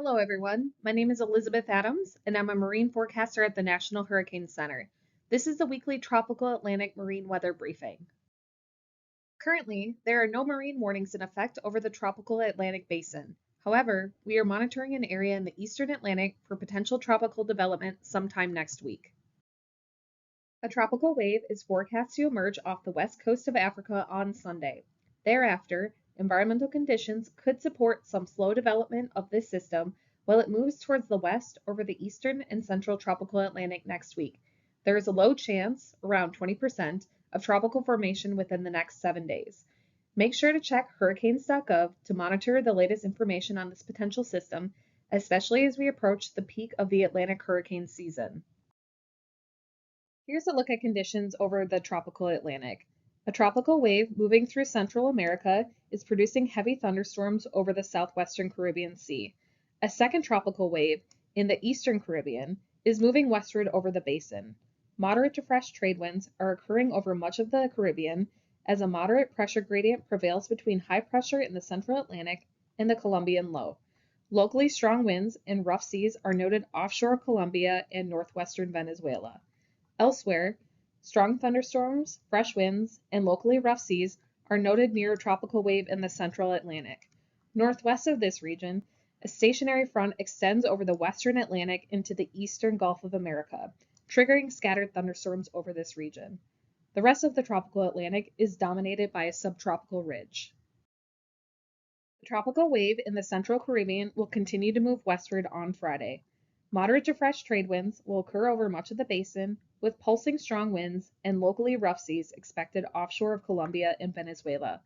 Hello, everyone. My name is Elizabeth Adams, and I'm a marine forecaster at the National Hurricane Center. This is the weekly Tropical Atlantic Marine Weather Briefing. Currently, there are no marine warnings in effect over the Tropical Atlantic Basin. However, we are monitoring an area in the eastern Atlantic for potential tropical development sometime next week. A tropical wave is forecast to emerge off the west coast of Africa on Sunday. Thereafter, environmental conditions could support some slow development of this system while it moves towards the west over the eastern and central tropical Atlantic next week. There is a low chance, around 20%, of tropical formation within the next 7 days. Make sure to check hurricanes.gov to monitor the latest information on this potential system, especially as we approach the peak of the Atlantic hurricane season. Here's a look at conditions over the tropical Atlantic. A tropical wave moving through Central America is producing heavy thunderstorms over the southwestern Caribbean Sea. A second tropical wave in the eastern Caribbean is moving westward over the basin. Moderate to fresh trade winds are occurring over much of the Caribbean as a moderate pressure gradient prevails between high pressure in the central Atlantic and the Colombian low. Locally strong winds and rough seas are noted offshore Colombia and northwestern Venezuela. Elsewhere, strong thunderstorms, fresh winds, and locally rough seas are noted near a tropical wave in the central Atlantic. Northwest of this region, a stationary front extends over the western Atlantic into the eastern Gulf of America, triggering scattered thunderstorms over this region. The rest of the tropical Atlantic is dominated by a subtropical ridge. The tropical wave in the central Caribbean will continue to move westward on Friday. Moderate to fresh trade winds will occur over much of the basin, with pulsing strong winds and locally rough seas expected offshore of Colombia and Venezuela.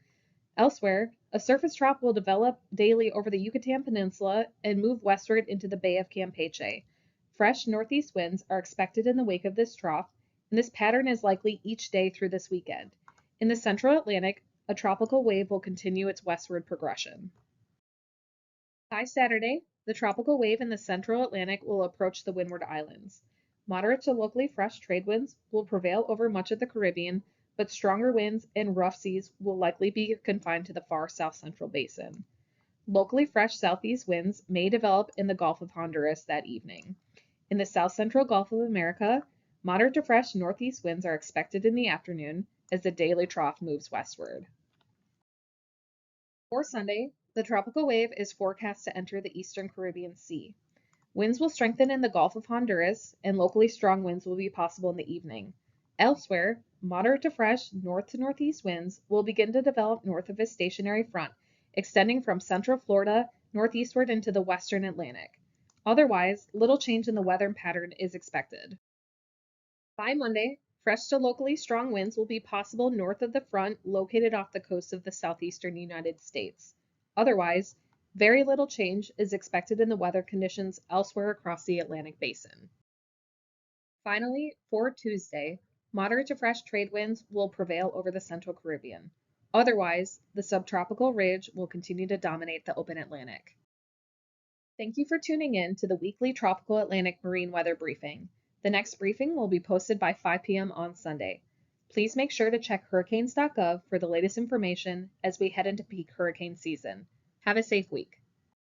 Elsewhere, a surface trough will develop daily over the Yucatan Peninsula and move westward into the Bay of Campeche. Fresh northeast winds are expected in the wake of this trough, and this pattern is likely each day through this weekend. In the central Atlantic, a tropical wave will continue its westward progression. By Saturday, the tropical wave in the central Atlantic will approach the Windward Islands. Moderate to locally fresh trade winds will prevail over much of the Caribbean, but stronger winds and rough seas will likely be confined to the far south central basin. Locally fresh southeast winds may develop in the Gulf of Honduras that evening. In the south central Gulf of America, moderate to fresh northeast winds are expected in the afternoon as the daily trough moves westward. For Sunday, the tropical wave is forecast to enter the eastern Caribbean Sea. Winds will strengthen in the Gulf of Honduras, and locally strong winds will be possible in the evening. Elsewhere, moderate to fresh north to northeast winds will begin to develop north of a stationary front, extending from central Florida northeastward into the western Atlantic. Otherwise, little change in the weather pattern is expected. By Monday, fresh to locally strong winds will be possible north of the front located off the coast of the southeastern United States. Otherwise, very little change is expected in the weather conditions elsewhere across the Atlantic basin. Finally, for Tuesday, moderate to fresh trade winds will prevail over the central Caribbean. Otherwise, the subtropical ridge will continue to dominate the open Atlantic. Thank you for tuning in to the weekly Tropical Atlantic Marine Weather Briefing. The next briefing will be posted by 5 p.m. on Sunday. Please make sure to check hurricanes.gov for the latest information as we head into peak hurricane season. Have a safe week.